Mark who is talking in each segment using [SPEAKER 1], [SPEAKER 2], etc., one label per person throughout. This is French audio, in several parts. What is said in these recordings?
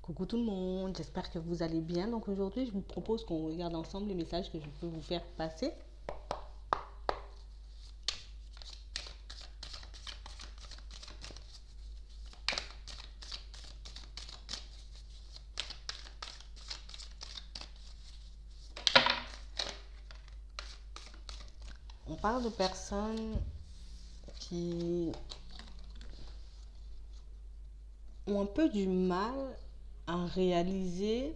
[SPEAKER 1] Coucou tout le monde, j'espère que vous allez bien. Donc aujourd'hui, je vous propose qu'on regarde ensemble les messages que je peux vous faire passer. On parle de personnes qui ont un peu du mal à réaliser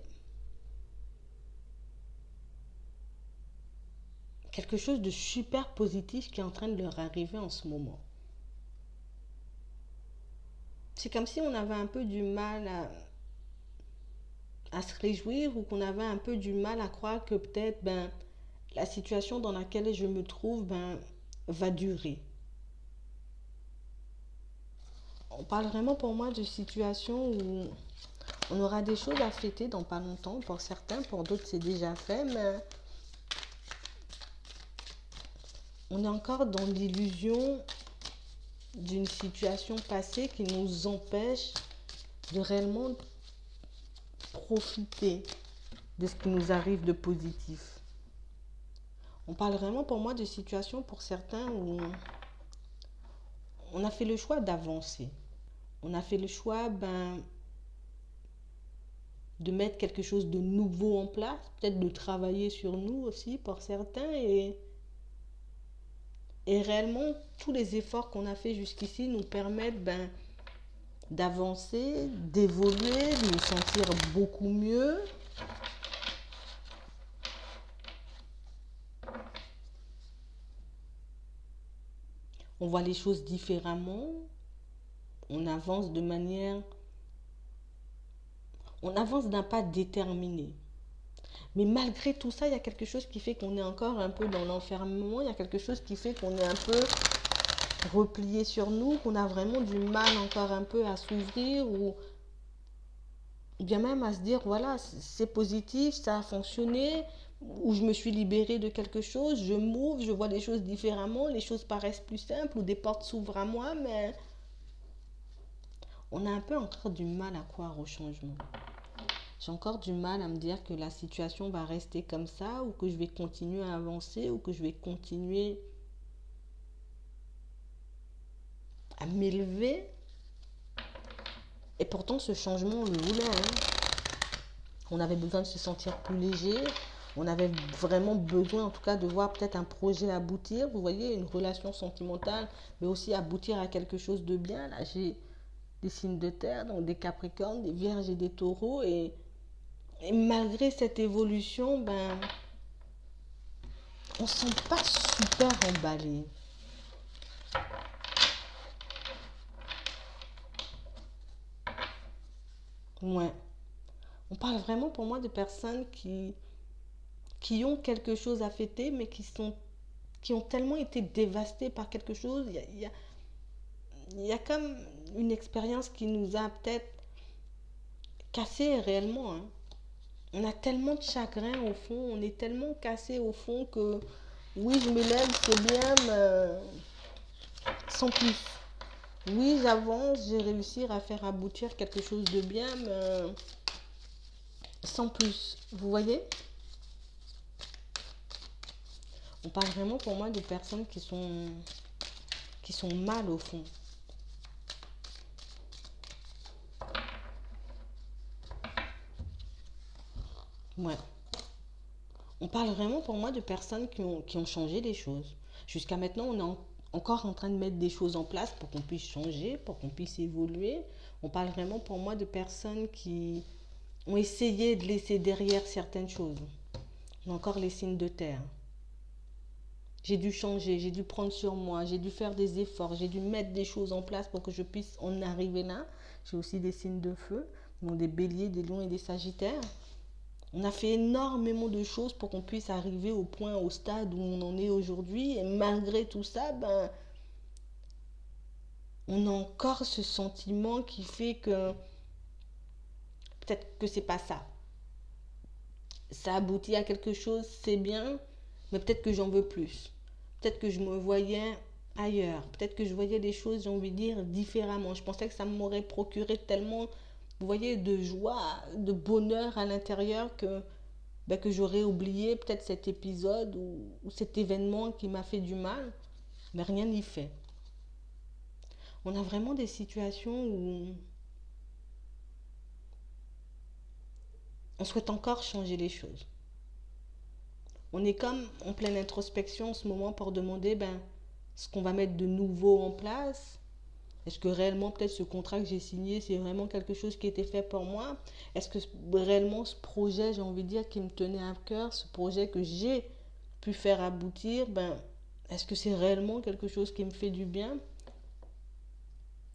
[SPEAKER 1] quelque chose de super positif qui est en train de leur arriver en ce moment. C'est comme si on avait un peu du mal à se réjouir ou qu'on avait un peu du mal à croire que peut-être la situation dans laquelle je me trouve va durer. On parle vraiment pour moi de situations où on aura des choses à fêter dans pas longtemps. Pour certains, pour d'autres c'est déjà fait, mais on est encore dans l'illusion d'une situation passée qui nous empêche de réellement profiter de ce qui nous arrive de positif. On parle vraiment pour moi de situations pour certains où on a fait le choix d'avancer. On a fait le choix de mettre quelque chose de nouveau en place, peut-être de travailler sur nous aussi pour certains et réellement tous les efforts qu'on a fait jusqu'ici nous permettent d'avancer, d'évoluer, de nous sentir beaucoup mieux. On voit les choses différemment, on avance de manière... On avance d'un pas déterminé. Mais malgré tout ça, il y a quelque chose qui fait qu'on est encore un peu dans l'enfermement, il y a quelque chose qui fait qu'on est un peu replié sur nous, qu'on a vraiment du mal encore un peu à s'ouvrir ou bien même à se dire, voilà, c'est positif, ça a fonctionné, ou je me suis libérée de quelque chose, je m'ouvre, je vois les choses différemment, les choses paraissent plus simples, ou des portes s'ouvrent à moi, mais on a un peu encore du mal à croire au changement. J'ai encore du mal à me dire que la situation va rester comme ça, ou que je vais continuer à avancer, ou que je vais continuer à m'élever. Et pourtant, ce changement, on le voulait. On avait besoin de se sentir plus léger. On avait vraiment besoin, en tout cas, de voir peut-être un projet aboutir. Vous voyez, une relation sentimentale, mais aussi aboutir à quelque chose de bien. Là, j'ai des signes de terre, donc des capricornes, des vierges et des taureaux. Et malgré cette évolution, on ne se sent pas super emballé. Ouais. On parle vraiment pour moi de personnes qui ont quelque chose à fêter, mais qui ont tellement été dévastées par quelque chose. Il y a comme une expérience qui nous a peut-être cassé réellement. On a tellement de chagrin au fond, on est tellement cassé au fond que oui, je m'élève, c'est bien, mais sans plus. Oui, j'avance, j'ai réussi à faire aboutir quelque chose de bien, mais sans plus. Vous voyez? On parle vraiment pour moi de personnes qui sont mal au fond. Ouais. On parle vraiment pour moi de personnes qui ont changé les choses. Jusqu'à maintenant, on est encore en train de mettre des choses en place pour qu'on puisse changer, pour qu'on puisse évoluer. On parle vraiment pour moi de personnes qui ont essayé de laisser derrière certaines choses. J'ai encore les signes de terre. J'ai dû changer, j'ai dû prendre sur moi, j'ai dû faire des efforts, j'ai dû mettre des choses en place pour que je puisse en arriver là. J'ai aussi des signes de feu, donc des béliers, des lions et des sagittaires. On a fait énormément de choses pour qu'on puisse arriver au point, au stade où on en est aujourd'hui. Et malgré tout ça, on a encore ce sentiment qui fait que peut-être que c'est pas ça. Ça aboutit à quelque chose, c'est bien, mais peut-être que j'en veux plus. Peut-être que je me voyais ailleurs. Peut-être que je voyais les choses, j'ai envie de dire, différemment. Je pensais que ça m'aurait procuré tellement vous voyez, de joie, de bonheur à l'intérieur que j'aurais oublié peut-être cet épisode ou cet événement qui m'a fait du mal, mais rien n'y fait. On a vraiment des situations où on souhaite encore changer les choses. On est comme en pleine introspection en ce moment pour demander ce qu'on va mettre de nouveau en place. Est-ce que réellement peut-être ce contrat que j'ai signé, c'est vraiment quelque chose qui était fait pour moi? Est-ce que réellement ce projet, j'ai envie de dire, qui me tenait à cœur, ce projet que j'ai pu faire aboutir, est-ce que c'est réellement quelque chose qui me fait du bien?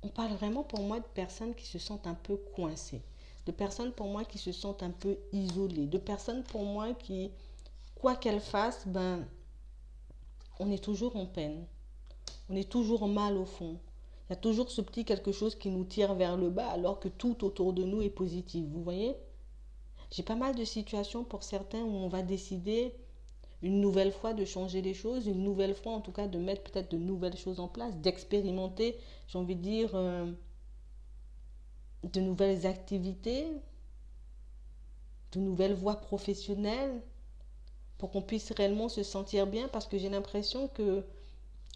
[SPEAKER 1] On parle vraiment pour moi de personnes qui se sentent un peu coincées, de personnes pour moi qui se sentent un peu isolées, de personnes pour moi qui, quoi qu'elles fassent, on est toujours en peine, on est toujours mal au fond. Il y a toujours ce petit quelque chose qui nous tire vers le bas alors que tout autour de nous est positif, vous voyez? J'ai pas mal de situations pour certains où on va décider une nouvelle fois de changer les choses, une nouvelle fois en tout cas de mettre peut-être de nouvelles choses en place, d'expérimenter, j'ai envie de dire, de nouvelles activités, de nouvelles voies professionnelles pour qu'on puisse réellement se sentir bien parce que j'ai l'impression que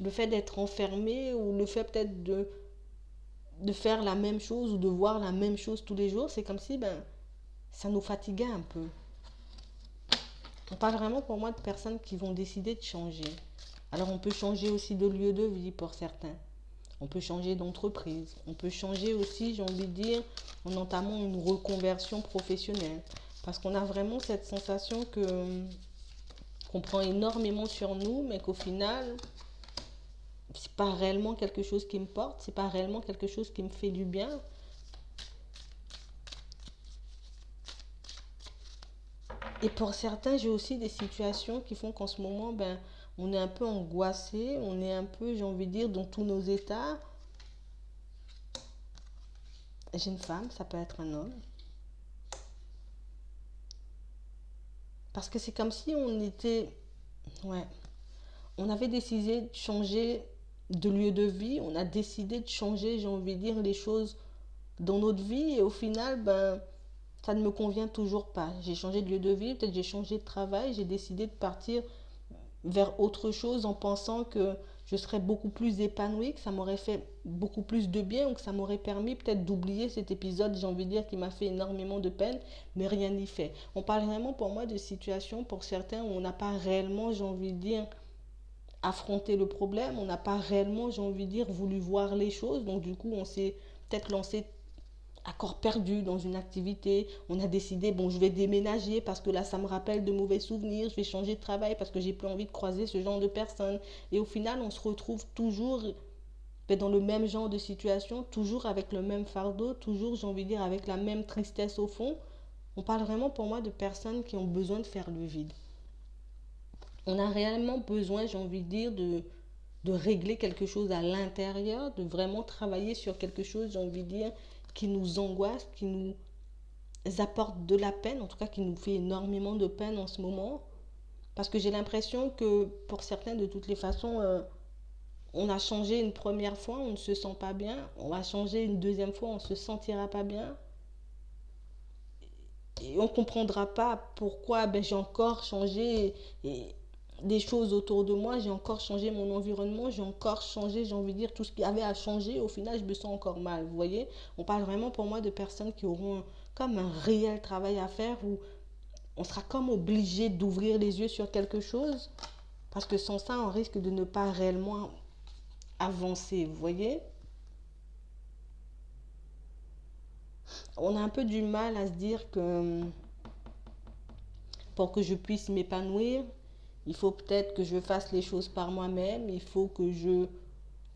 [SPEAKER 1] le fait d'être enfermé ou le fait peut-être de faire la même chose ou de voir la même chose tous les jours, c'est comme si ça nous fatiguait un peu. On parle vraiment pour moi de personnes qui vont décider de changer. Alors on peut changer aussi de lieu de vie pour certains. On peut changer d'entreprise. On peut changer aussi, j'ai envie de dire, en entamant une reconversion professionnelle. Parce qu'on a vraiment cette sensation qu'on prend énormément sur nous, mais qu'au final, c'est pas réellement quelque chose qui me porte, c'est pas réellement quelque chose qui me fait du bien. Et pour certains, j'ai aussi des situations qui font qu'en ce moment, on est un peu angoissé, on est un peu, j'ai envie de dire, dans tous nos états. J'ai une femme, ça peut être un homme. Parce que c'est comme si on était, ouais, on avait décidé de changer de lieu de vie, on a décidé de changer, j'ai envie de dire, les choses dans notre vie et au final, ça ne me convient toujours pas. J'ai changé de lieu de vie, peut-être j'ai changé de travail, j'ai décidé de partir vers autre chose en pensant que je serais beaucoup plus épanouie, que ça m'aurait fait beaucoup plus de bien ou que ça m'aurait permis peut-être d'oublier cet épisode, j'ai envie de dire, qui m'a fait énormément de peine, mais rien n'y fait. On parle vraiment pour moi de situations pour certains où on n'a pas réellement, j'ai envie de dire, affronté le problème, on n'a pas réellement, j'ai envie de dire, voulu voir les choses, donc du coup on s'est peut-être lancé à corps perdu dans une activité, on a décidé, bon, je vais déménager parce que là, ça me rappelle de mauvais souvenirs, je vais changer de travail parce que j'ai plus envie de croiser ce genre de personnes. Et au final, on se retrouve toujours dans le même genre de situation, toujours avec le même fardeau, toujours, j'ai envie de dire, avec la même tristesse au fond. On parle vraiment pour moi de personnes qui ont besoin de faire le vide. On a réellement besoin, j'ai envie de dire, de régler quelque chose à l'intérieur, de vraiment travailler sur quelque chose, j'ai envie de dire, qui nous angoisse, qui nous apporte de la peine, en tout cas qui nous fait énormément de peine en ce moment. Parce que j'ai l'impression que pour certains, de toutes les façons, on a changé une première fois, on ne se sent pas bien. On va changer une deuxième fois, on ne se sentira pas bien. Et on ne comprendra pas pourquoi j'ai encore changé des choses autour de moi, j'ai encore changé mon environnement, j'ai encore changé, j'ai envie de dire, tout ce qu'il y avait à changer. Au final, je me sens encore mal, vous voyez. On parle vraiment pour moi de personnes qui auront comme un réel travail à faire où on sera comme obligé d'ouvrir les yeux sur quelque chose parce que sans ça, on risque de ne pas réellement avancer, vous voyez. On a un peu du mal à se dire que pour que je puisse m'épanouir, il faut peut-être que je fasse les choses par moi-même, il faut que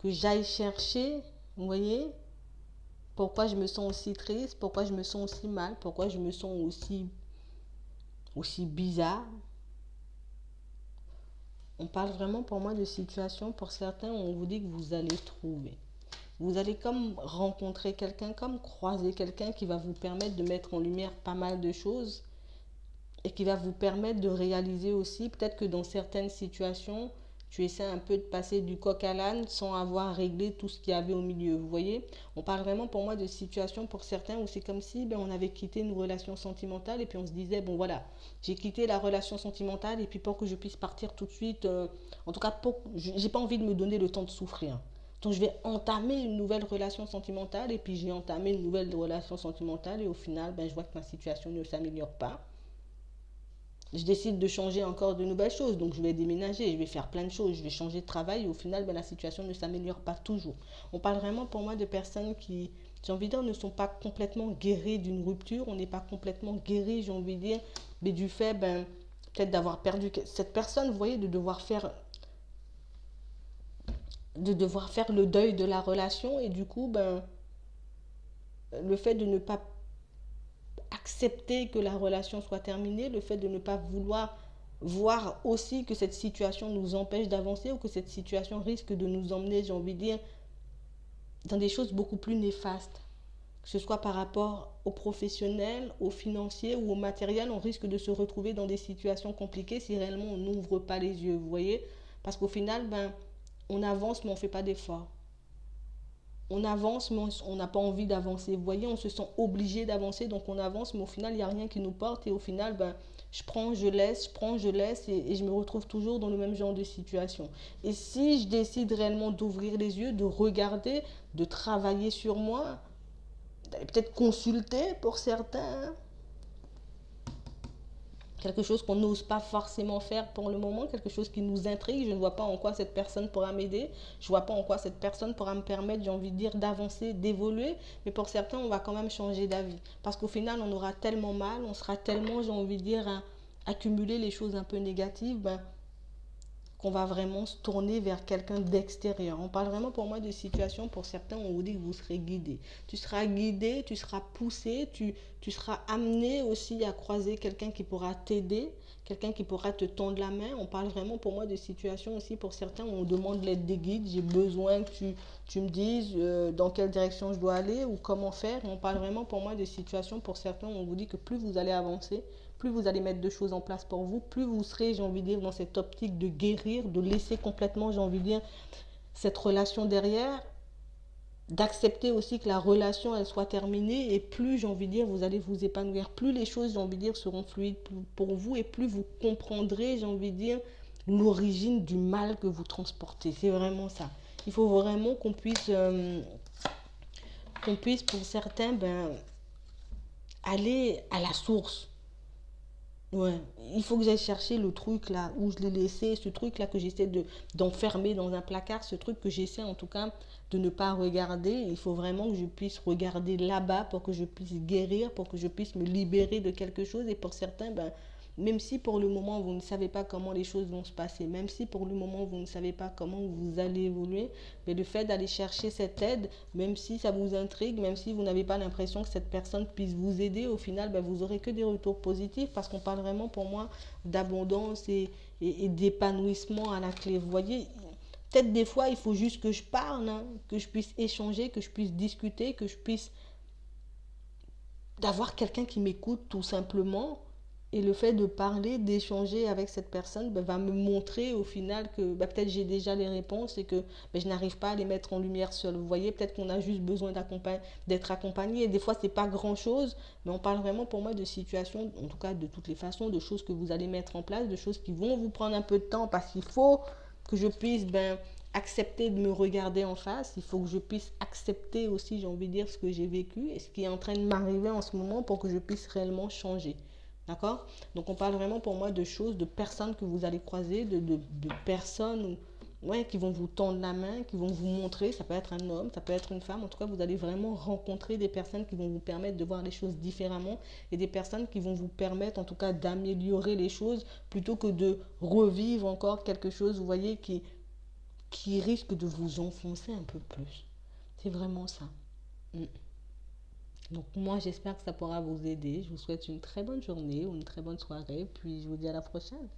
[SPEAKER 1] j'aille chercher, vous voyez, pourquoi je me sens aussi triste, pourquoi je me sens aussi mal, pourquoi je me sens aussi bizarre. On parle vraiment pour moi de situations, pour certains, où on vous dit que vous allez trouver. Vous allez comme rencontrer quelqu'un, comme croiser quelqu'un qui va vous permettre de mettre en lumière pas mal de choses et qui va vous permettre de réaliser aussi, peut-être que dans certaines situations, Tu essaies un peu de passer du coq à l'âne sans avoir réglé tout ce qu'il y avait au milieu. Vous voyez, on parle vraiment pour moi de situation pour certains où c'est comme si on avait quitté une relation sentimentale et puis on se disait, bon voilà, j'ai quitté la relation sentimentale et puis pour que je puisse partir tout de suite, en tout cas, j'ai pas envie de me donner le temps de souffrir. Donc je vais entamer une nouvelle relation sentimentale et puis j'ai entamé une nouvelle relation sentimentale et au final, je vois que ma situation ne s'améliore pas. Je décide de changer encore de nouvelles choses. Donc, je vais déménager, je vais faire plein de choses, je vais changer de travail. Et au final, la situation ne s'améliore pas toujours. On parle vraiment pour moi de personnes qui, j'ai envie de dire, ne sont pas complètement guéries d'une rupture. On n'est pas complètement guéri, j'ai envie de dire, mais du fait, peut-être d'avoir perdu cette personne, vous voyez, de devoir faire le deuil de la relation. Et du coup, le fait de ne pas accepter que la relation soit terminée, le fait de ne pas vouloir voir aussi que cette situation nous empêche d'avancer ou que cette situation risque de nous emmener, j'ai envie de dire, dans des choses beaucoup plus néfastes. Que ce soit par rapport aux professionnels, aux financiers ou au matériel, on risque de se retrouver dans des situations compliquées si réellement on n'ouvre pas les yeux, vous voyez. Parce qu'au final, on avance mais on ne fait pas d'efforts. On avance, mais on n'a pas envie d'avancer. Vous voyez, on se sent obligé d'avancer, donc on avance, mais au final, il n'y a rien qui nous porte. Et au final, je prends, je laisse, je prends, je laisse, et je me retrouve toujours dans le même genre de situation. Et si je décide réellement d'ouvrir les yeux, de regarder, de travailler sur moi, d'aller peut-être consulter pour certains, quelque chose qu'on n'ose pas forcément faire pour le moment, quelque chose qui nous intrigue. Je ne vois pas en quoi cette personne pourra m'aider. Je ne vois pas en quoi cette personne pourra me permettre, j'ai envie de dire, d'avancer, d'évoluer. Mais pour certains, on va quand même changer d'avis. Parce qu'au final, on aura tellement mal, on sera tellement, j'ai envie de dire, à accumuler les choses un peu négatives, qu'on va vraiment se tourner vers quelqu'un d'extérieur. On parle vraiment pour moi de situations, pour certains, on vous dit que vous serez guidé. Tu seras guidé, tu seras poussé, tu seras amené aussi à croiser quelqu'un qui pourra t'aider, quelqu'un qui pourra te tendre la main. On parle vraiment pour moi de situations aussi, pour certains, où on demande l'aide des guides. J'ai besoin que tu me dises dans quelle direction je dois aller ou comment faire. On parle vraiment pour moi de situations, pour certains, où on vous dit que plus vous allez avancer, plus vous allez mettre de choses en place pour vous, plus vous serez, j'ai envie de dire, dans cette optique de guérir, de laisser complètement, j'ai envie de dire, cette relation derrière, d'accepter aussi que la relation, elle soit terminée, et plus, j'ai envie de dire, vous allez vous épanouir, plus les choses, j'ai envie de dire, seront fluides pour vous, et plus vous comprendrez, j'ai envie de dire, l'origine du mal que vous transportez. C'est vraiment ça. Il faut vraiment qu'on puisse pour certains, aller à la source. Ouais, il faut que j'aille chercher le truc là où je l'ai laissé, ce truc là que j'essaie d'enfermer dans un placard, ce truc que j'essaie en tout cas de ne pas regarder. Il faut vraiment que je puisse regarder là-bas pour que je puisse guérir, pour que je puisse me libérer de quelque chose. Et pour certains, même si pour le moment vous ne savez pas comment les choses vont se passer, même si pour le moment vous ne savez pas comment vous allez évoluer, mais le fait d'aller chercher cette aide, même si ça vous intrigue, même si vous n'avez pas l'impression que cette personne puisse vous aider, au final, vous aurez que des retours positifs parce qu'on parle vraiment pour moi d'abondance et d'épanouissement à la clé. Vous voyez, peut-être des fois, il faut juste que je parle, hein, que je puisse échanger, que je puisse discuter, que je puisse d'avoir quelqu'un qui m'écoute tout simplement. Et le fait de parler, d'échanger avec cette personne va me montrer au final que peut-être j'ai déjà les réponses et que je n'arrive pas à les mettre en lumière seule. Vous voyez, peut-être qu'on a juste besoin d'être accompagné. Et des fois, c'est pas grand-chose, mais on parle vraiment pour moi de situations, en tout cas de toutes les façons, de choses que vous allez mettre en place, de choses qui vont vous prendre un peu de temps parce qu'il faut que je puisse accepter de me regarder en face. Il faut que je puisse accepter aussi, j'ai envie de dire, ce que j'ai vécu et ce qui est en train de m'arriver en ce moment pour que je puisse réellement changer. D'accord? Donc on parle vraiment pour moi de choses, de personnes que vous allez croiser, de personnes ouais, qui vont vous tendre la main, qui vont vous montrer, ça peut être un homme, ça peut être une femme, en tout cas vous allez vraiment rencontrer des personnes qui vont vous permettre de voir les choses différemment et des personnes qui vont vous permettre en tout cas d'améliorer les choses plutôt que de revivre encore quelque chose, vous voyez, qui risque de vous enfoncer un peu plus. C'est vraiment ça. Mm. Donc moi j'espère que ça pourra vous aider. Je vous souhaite une très bonne journée ou une très bonne soirée. Puis je vous dis à la prochaine.